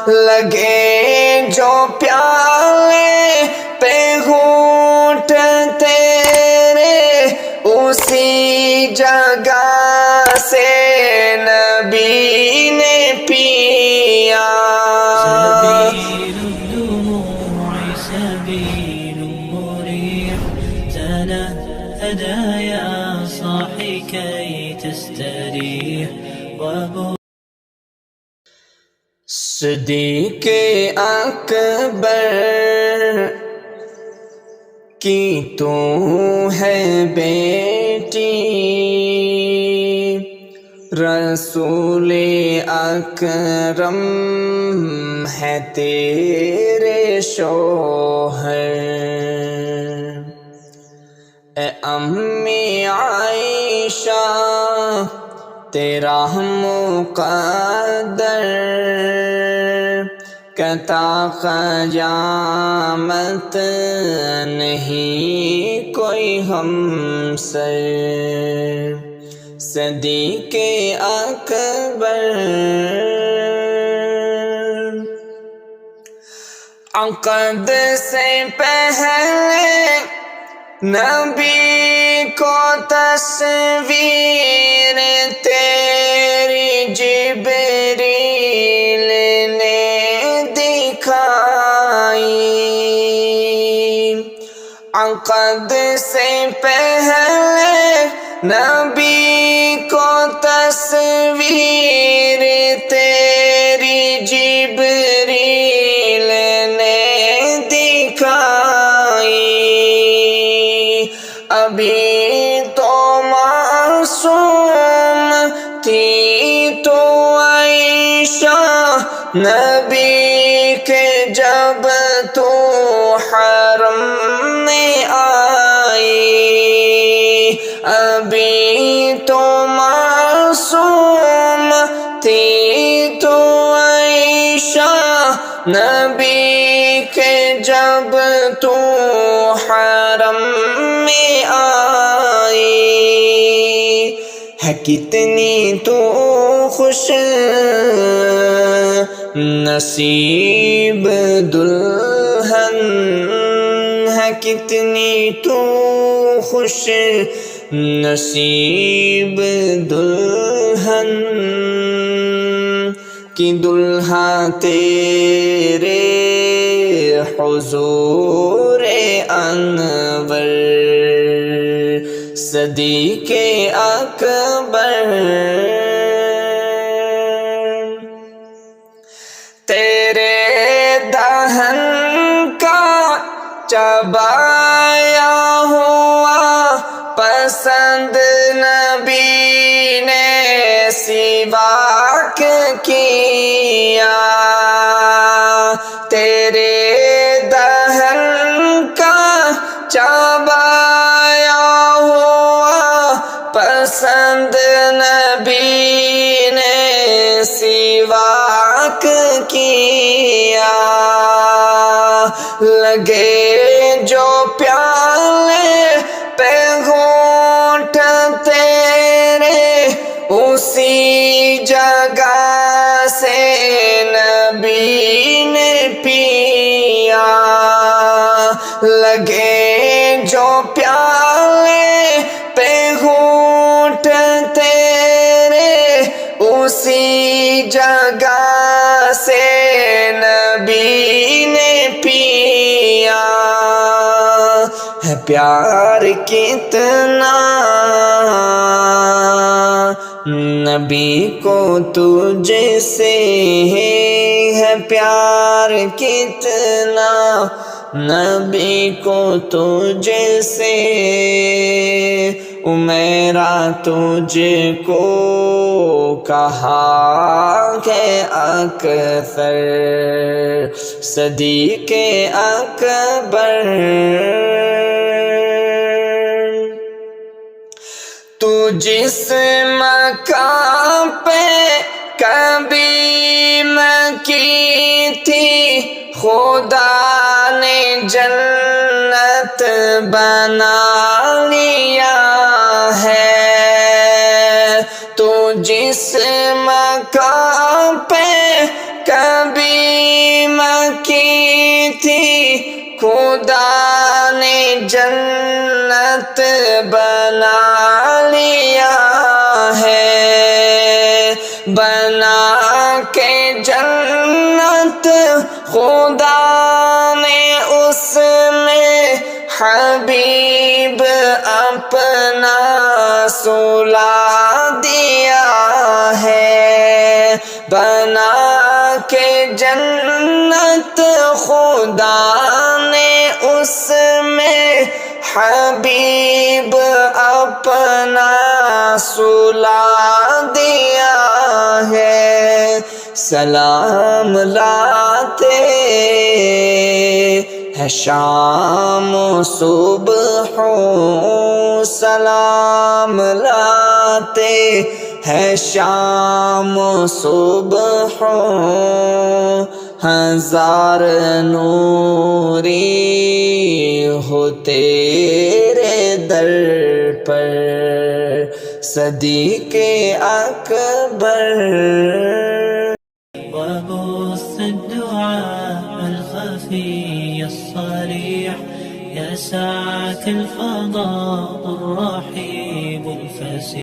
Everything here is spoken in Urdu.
لگے جو پیالے پہ گھونٹ تیرے اسی جگہ سے نبی نے پیا. سبيل الدموع سبيل مريح تنهدى يا صاحي كي تستريح صدیق اکبر کی تو ہے بیٹی رسول اکرم ہے تیرے شوہر. اے امی عائشہ تیرا مقدر کتا قیامت نہیں کوئی ہمسر. صدیق اکبر عقد سے پہلے نبی کو تصویر تیری جبریل نے دکھائی. عقد سے پہلے نبی کو تصویر تیری جبریل نے دکھائی. ابھی تو معصوم تھی تو عائشہ نبی کے جب تو حرم میں آئی. ابھی تو معصوم تھی تو عائشہ نبی کے جب تو حرم میں آئی. ہے کتنی تو خوش نصیب دلہن ہے کتنی تو خوش نصیب دلہن کی دلہا تیرے حضور انور. صدیق اکبر تیرے دہن کا چبایا ہوا پسند نبی نے سواک کیا. تیرے دہن کا چبایا ہوا پسند نبی نے سواک کیا. لگے جو پیالے پہ گھونٹ تیرے اسی جگہ سے نبی نے پیا. لگے جو پیالے پہ گھونٹ تیرے اسی جگہ سے نبی نے پیا. ہے پیار کتنا نبی کو تجھ سے ہے پیار کتنا نبی کو تجھ سے. میرا تجھ کو کہا کہ اکثر. صدیق اکبر تو جس مقام پہ کبھی مکی تھی خدا نے جنت بنا لیا ہے. تو جس مقام پہ کبھی بھی مکی تھی خدا نے جنت بنا لیا ہے، بنا کے جنت خدا نے اس میں حبیب اپنا سلا دیا ہے، بنا کے جنت خدا نے اس میں حبیب اپنا سلا دیا ہے۔ سلام لاتے ہے شام و صبح، سلام لاتے ہے شام و صبح، ہزار نوری ہو تیرے در پر صدیق اکبر۔ وبث الدعاء الخفي الصريح يسعك الفضاء الرحيب الفسيح